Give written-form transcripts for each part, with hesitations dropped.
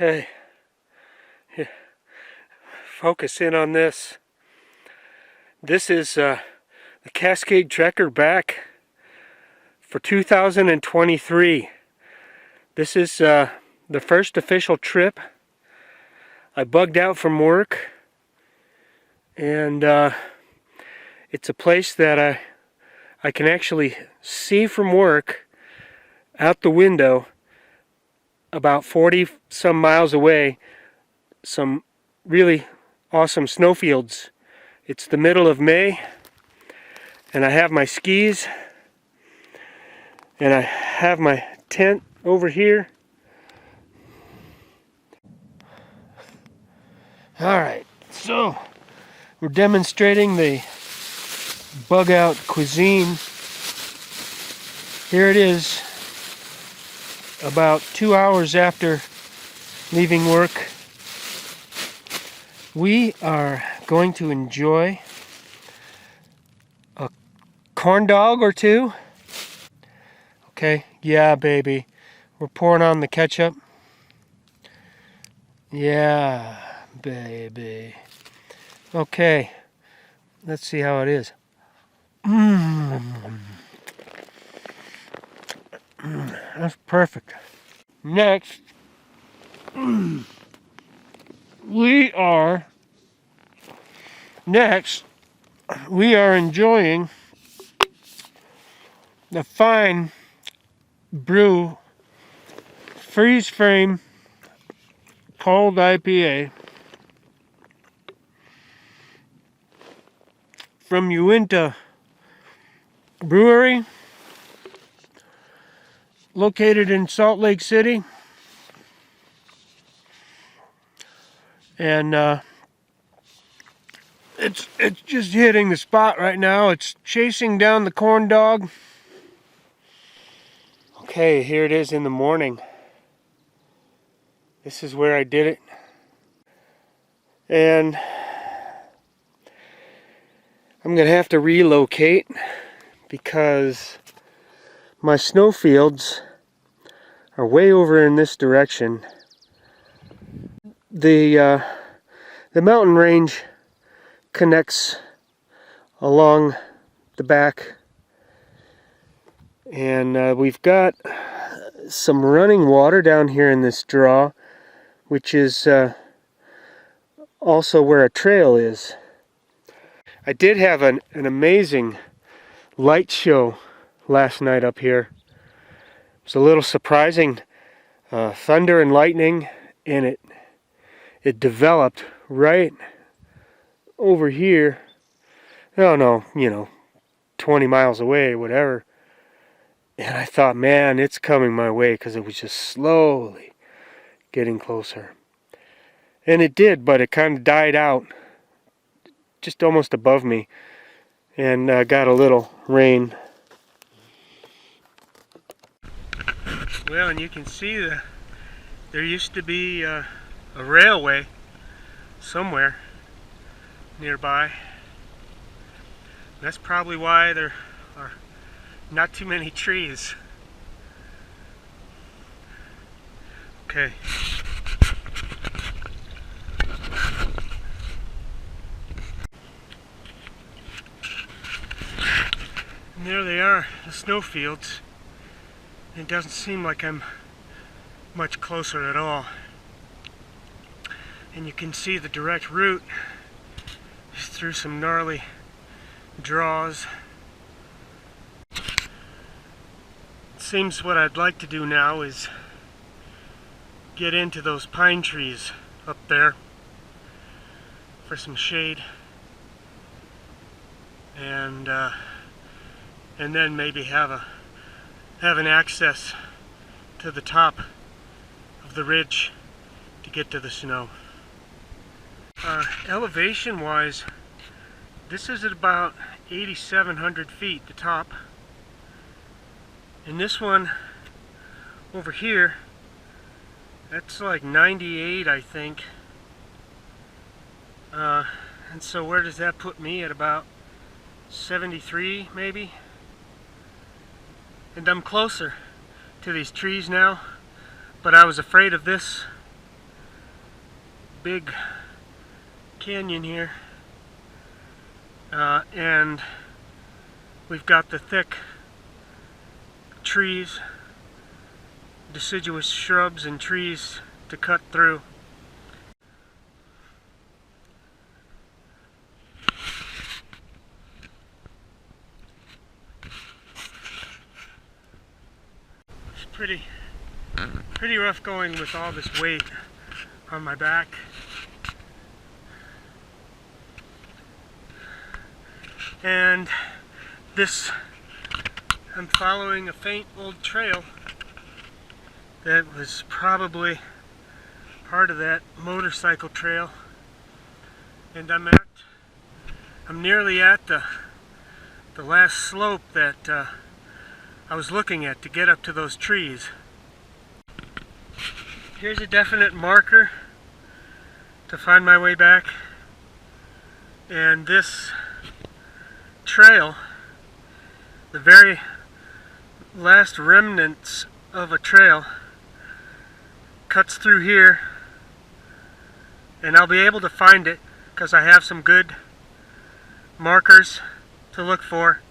Hey, here, focus in on this. This is the Cascade Trekker back for 2023. This is the first official trip. I bugged out from work, and it's a place that I can actually see from work out the window about 40 some miles away, some really awesome snowfields. It's the middle of May, and I have my skis, and I have my tent over here. Alright, so we're demonstrating the bug out cuisine. Here it is, about 2 hours after leaving work. We are going to enjoy a corn dog or two. Okay, yeah, baby. We're pouring on the ketchup. Yeah, baby. Okay, let's see how it is. That's perfect. Next, we are enjoying the Fine Brew Freeze Frame Cold IPA from Uinta Brewery, located in Salt Lake City. And it's just hitting the spot right now. It's chasing down the corn dog. Okay, here it is in the morning. This is where I did it. And I'm gonna have to relocate because my snowfields are way over in this direction. The mountain range connects along the back, and we've got some running water down here in this draw, which is also where a trail is. I did have an amazing light show last night up here. It was a little surprising, thunder and lightning, and it developed right over here. Oh no, 20 miles away or whatever. And I thought, man, it's coming my way, because it was just slowly getting closer. And it did, but it kind of died out just almost above me, and got a little rain. Well, and you can see there used to be a railway somewhere nearby. That's probably why there are not too many trees. Okay. And there they are, the snowfields. It doesn't seem like I'm much closer at all. And you can see the direct route is through some gnarly draws. It seems what I'd like to do now is get into those pine trees up there for some shade, and then maybe have an access to the top of the ridge to get to the snow. Elevation wise, this is at about 8,700 feet, the top. And this one over here, that's like 98, I think. And so where does that put me? At about 73 maybe? And I'm closer to these trees now, but I was afraid of this big canyon here, and we've got the thick trees, deciduous shrubs and trees to cut through. It's pretty rough going with all this weight on my back. And this, I'm following a faint old trail that was probably part of that motorcycle trail, and I'm nearly at the last slope that I was looking at to get up to those trees. Here's a definite marker to find my way back, and this trail, the very last remnants of a trail, cuts through here, and I'll be able to find it because I have some good markers to look for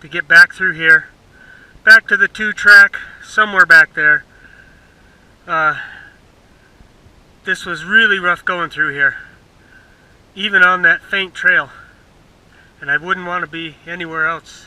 to get back through here, back to the 2-track somewhere back there. This was really rough going through here, even on that faint trail, and I wouldn't want to be anywhere else.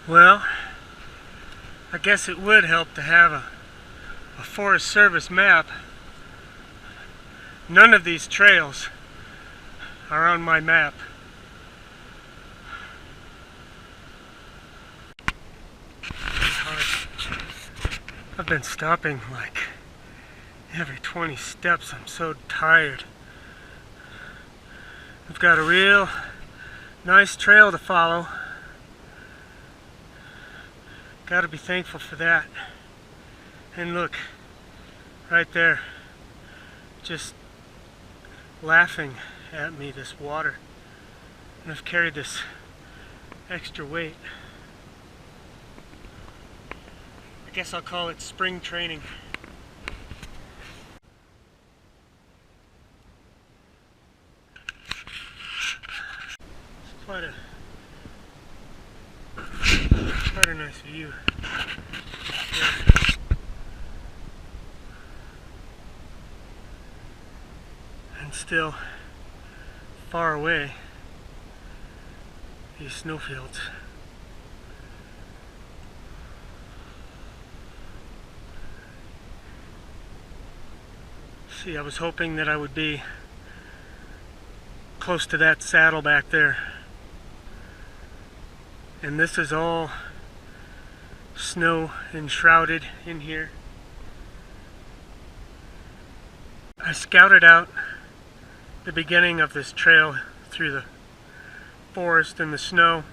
Well, I guess it would help to have a Forest Service map. None of these trails are on my map. I've been stopping like every 20 steps. I'm so tired. I've got a real nice trail to follow. Gotta be thankful for that. And look, right there, just laughing at me, this water. And I've carried this extra weight. I guess I'll call it spring training. It's quite a nice view. Yeah. And still far away, these snowfields. See, I was hoping that I would be close to that saddle back there. And this is all snow enshrouded in here. I scouted out the beginning of this trail through the forest and the snow,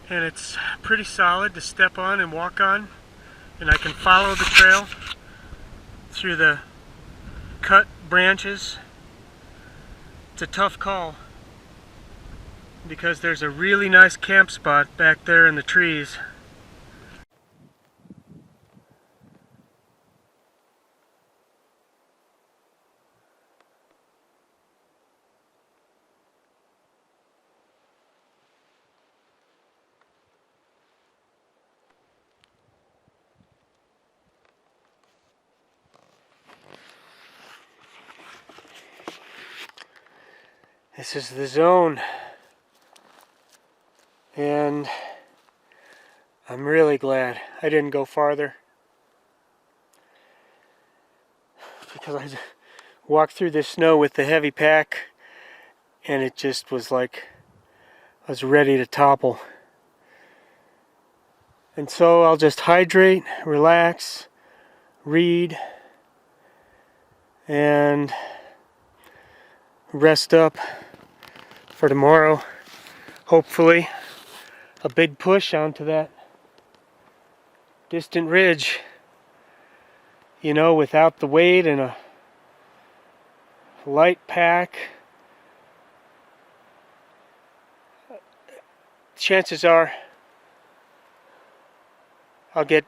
and it's pretty solid to step on and walk on, and I can follow the trail through the cut branches. It's a tough call because there's a really nice camp spot back there in the trees. This is the zone, and I'm really glad I didn't go farther, because I walked through the snow with the heavy pack and it just was like I was ready to topple. And so I'll just hydrate, relax, read, and rest up for tomorrow. Hopefully a big push onto that distant ridge, you know, without the weight and a light pack, chances are I'll get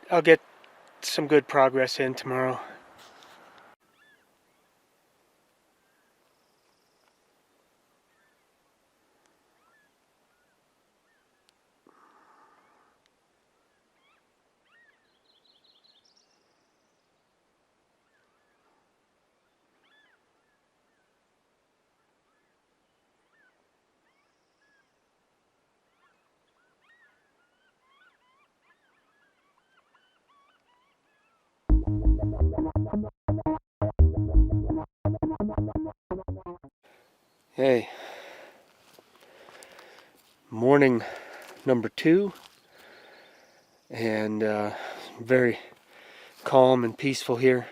some good progress in tomorrow. Hey, morning number 2, and very calm and peaceful here.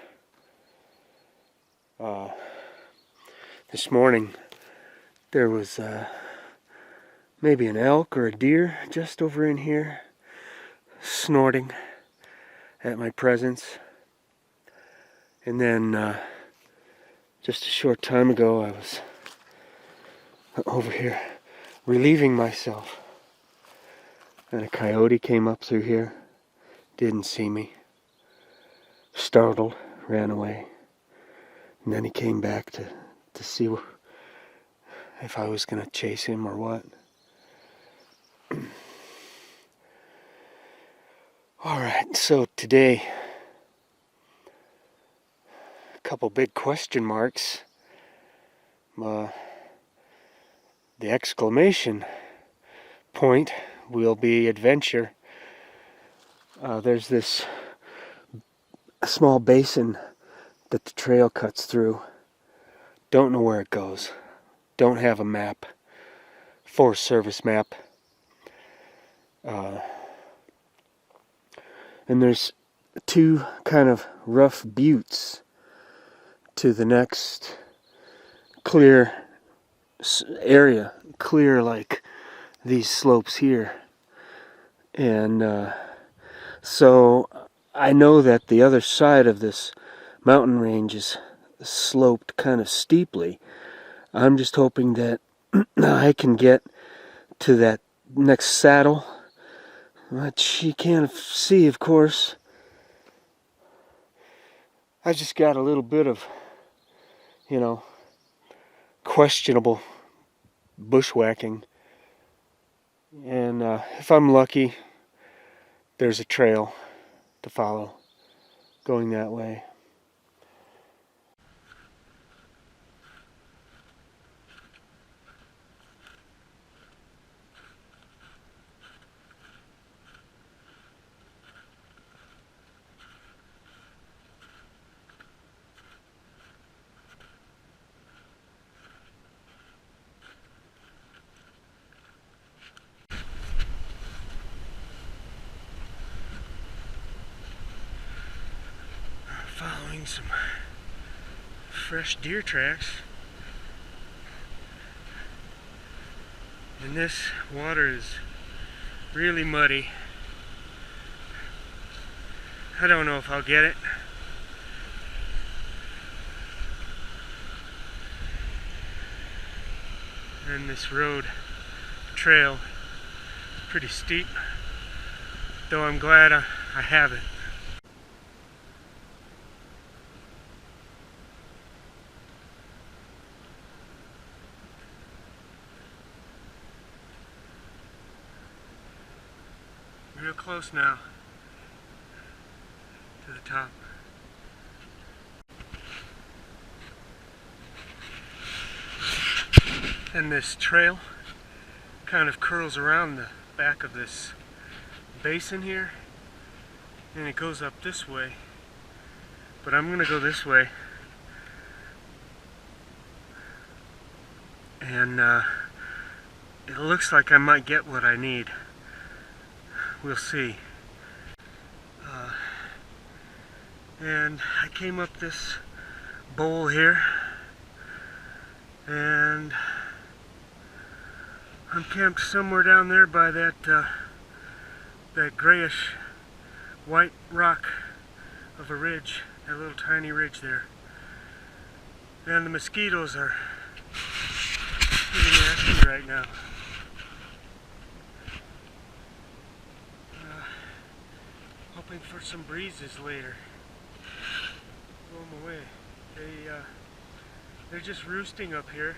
This morning there was maybe an elk or a deer just over in here snorting at my presence, and then just a short time ago I was over here relieving myself, and a coyote came up through here, didn't see me, startled, ran away, and then he came back to see if I was going to chase him or what. Alright, so today, a couple big question marks. The exclamation point will be adventure. There's this small basin that the trail cuts through. Don't know where it goes. Don't have a map. Forest Service map. And there's 2 kind of rough buttes to the next clear area. Clear like these slopes here. And so I know that the other side of this mountain range is sloped kind of steeply. I'm just hoping that I can get to that next saddle, which you can't see, of course. I just got a little bit of, you know, questionable bushwhacking, and if I'm lucky, there's a trail to follow going that way. Following some fresh deer tracks, and this water is really muddy. I don't know if I'll get it. And this trail, pretty steep, though I'm glad I have it. Real close now to the top. And this trail kind of curls around the back of this basin here, and it goes up this way, but I'm gonna go this way, and it looks like I might get what I need. We'll see. And I came up this bowl here, and I'm camped somewhere down there by that grayish white rock of a ridge, that little tiny ridge there. And the mosquitoes are pretty nasty right now. Hoping for some breezes later. Blow them away. They're just roosting up here.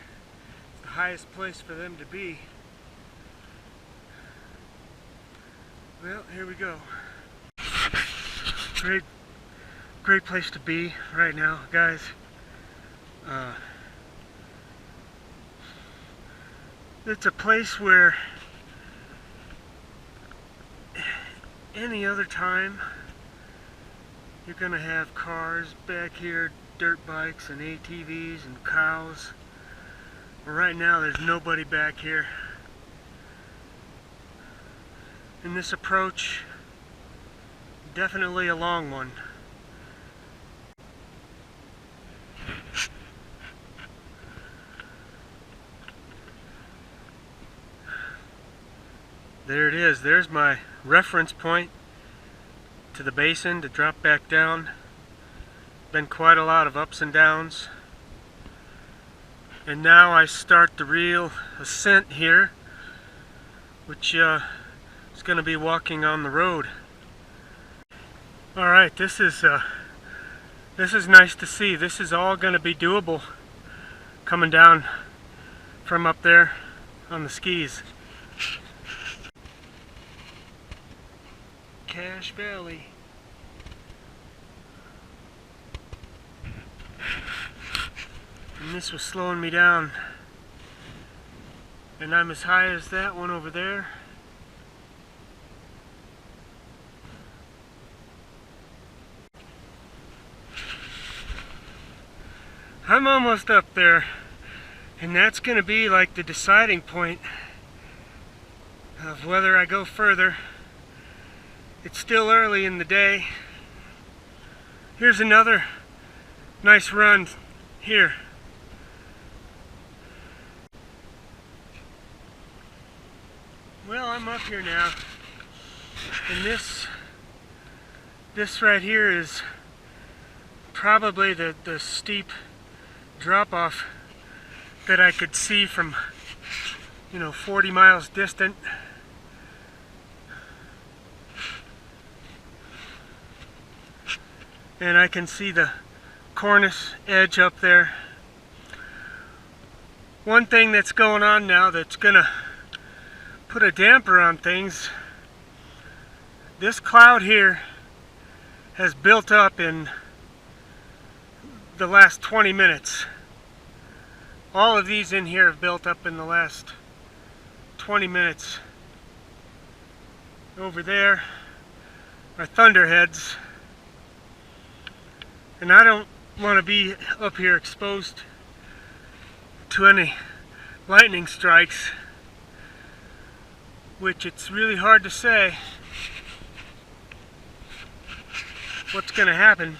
It's the highest place for them to be. Well, here we go. Great place to be right now, guys. It's a place where any other time you're gonna have cars back here, dirt bikes and ATVs and cows. But right now there's nobody back here. And this approach, definitely a long one. There it is. There's my reference point to the basin to drop back down. Been quite a lot of ups and downs. And now I start the real ascent here, which is going to be walking on the road. Alright, this is nice to see. This is all going to be doable coming down from up there on the skis. Cache Valley. And this was slowing me down. And I'm as high as that one over there. I'm almost up there. And that's going to be like the deciding point of whether I go further. It's still early in the day. Here's another nice run here. Well, I'm up here now. And this right here is probably the steep drop-off that I could see from, 40 miles distant. And I can see the cornice edge up there. One thing that's going on now that's gonna put a damper on things, this cloud here has built up in the last 20 minutes. All of these in here have built up in the last 20 minutes. Over there are thunderheads. And I don't want to be up here exposed to any lightning strikes, which it's really hard to say what's going to happen.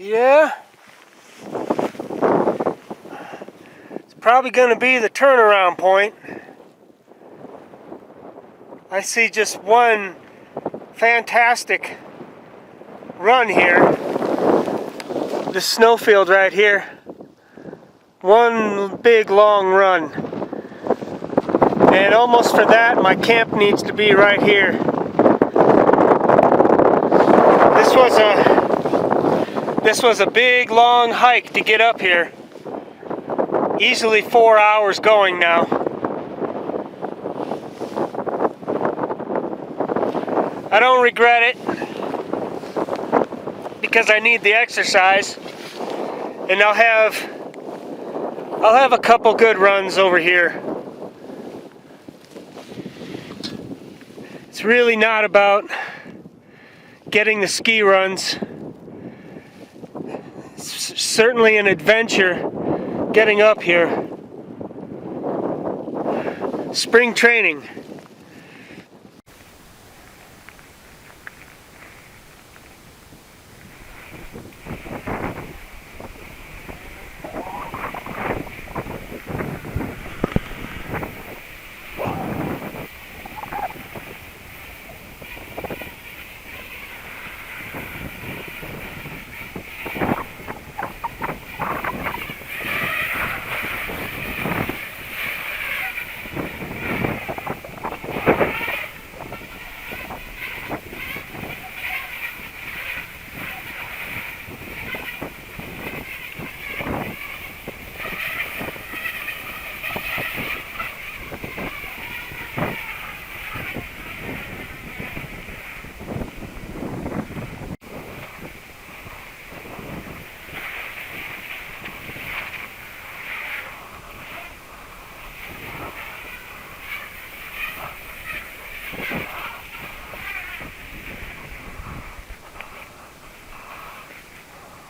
Yeah, it's probably going to be the turnaround point. I see just one fantastic run here. This snowfield right here. One big long run. And almost for that, my camp needs to be right here. This was a big long hike to get up here. Easily 4 hours going now. I don't regret it because I need the exercise, and I'll have a couple good runs over here. It's really not about getting the ski runs. It's certainly an adventure getting up here. Spring training.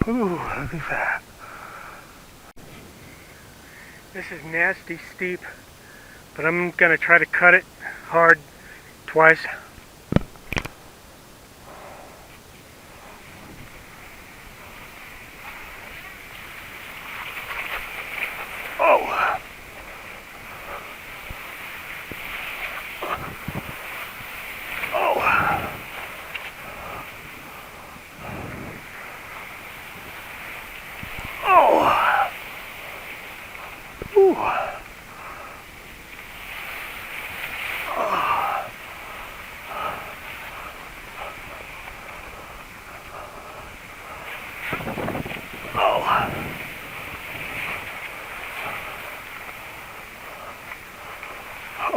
Ooh, look at that. This is nasty steep, but I'm gonna try to cut it hard twice. Oh! Oh! Oh! Ooh!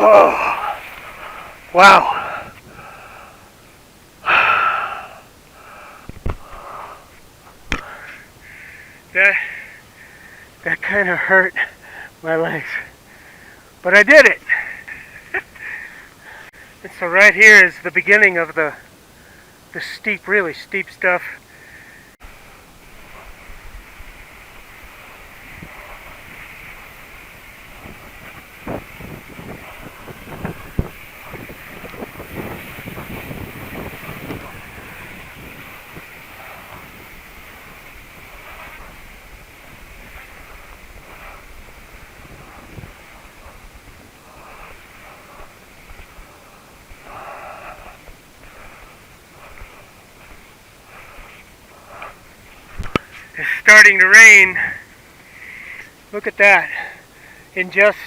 Oh, wow. That kind of hurt my legs, but I did it. And so right here is the beginning of the steep, really steep stuff. It's starting to rain. Look at that. In just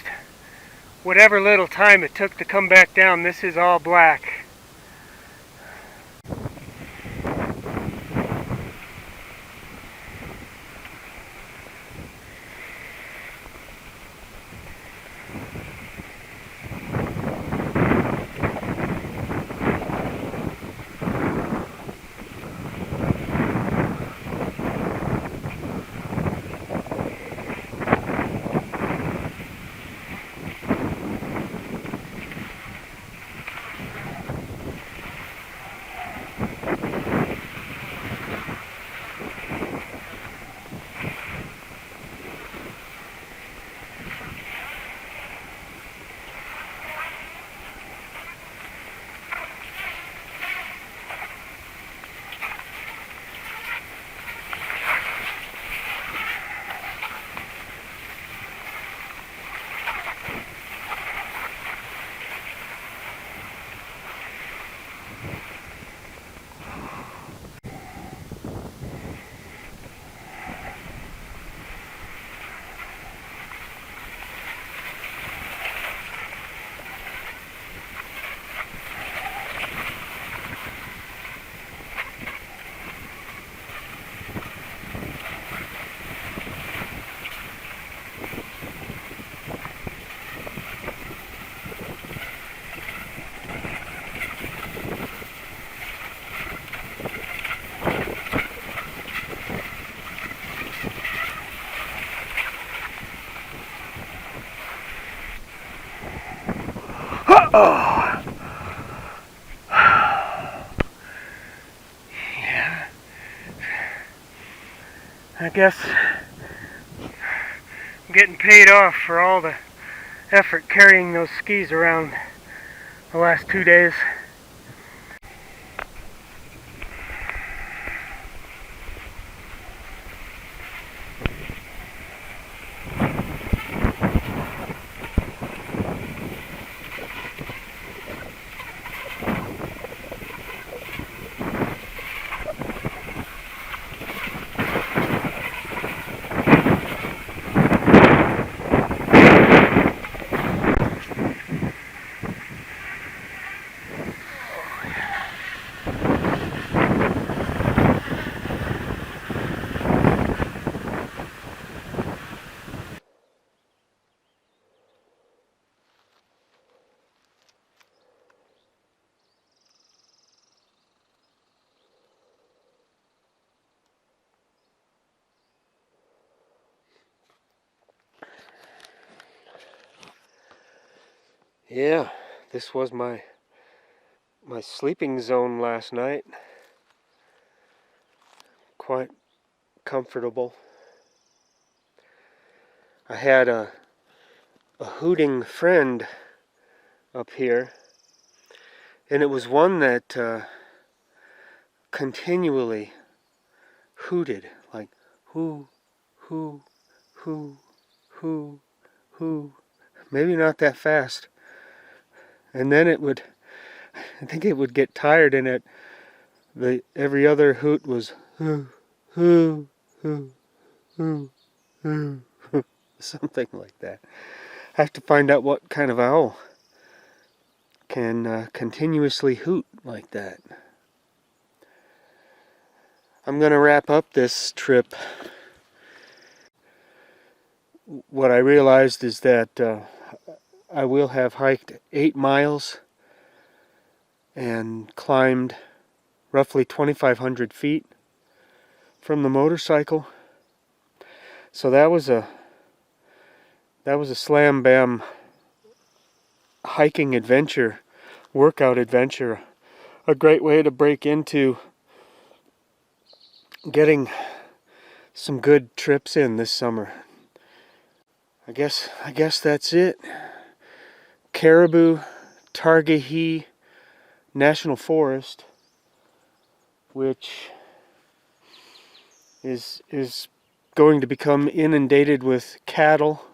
whatever little time it took to come back down, this is all black. Oh. Yeah. I guess I'm getting paid off for all the effort carrying those skis around the last 2 days. Yeah, this was my sleeping zone last night. Quite comfortable. I had a hooting friend up here, and it was one that continually hooted, like hoo, hoo, hoo, hoo, hoo. Maybe not that fast. And then I think it would get tired, and every other hoot was hoo, hoo, hoo, hoo, hoo, hoo, something like that. I have to find out what kind of owl can continuously hoot like that. I'm going to wrap up this trip. What I realized is that I will have hiked 8 miles and climbed roughly 2,500 feet from the motorcycle. So that was a slam bam hiking adventure, workout adventure. A great way to break into getting some good trips in this summer. I guess that's it. Caribou, Targhee National Forest, which is going to become inundated with cattle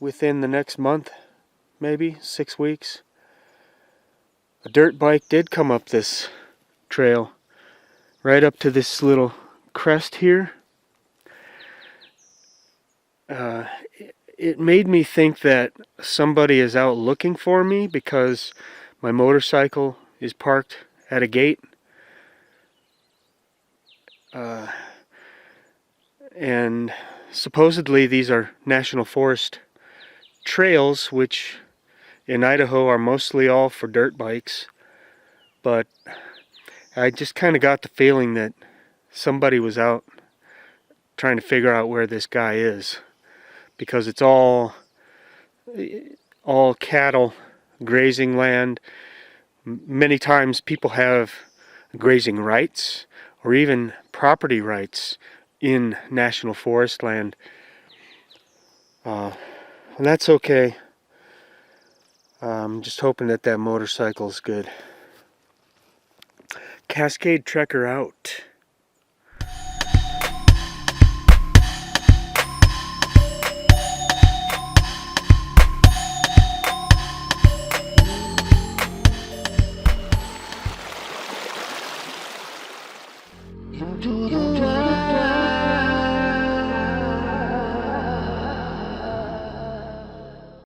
within the next month, maybe 6 weeks. A dirt bike did come up this trail, right up to this little crest here. It made me think that somebody is out looking for me because my motorcycle is parked at a gate. And supposedly these are National Forest trails, which in Idaho are mostly all for dirt bikes. But I just kind of got the feeling that somebody was out trying to figure out where this guy is, because it's all cattle, grazing land. Many times people have grazing rights or even property rights in National Forest land. And that's okay. I'm just hoping that motorcycle's good. Cascade Trekker out.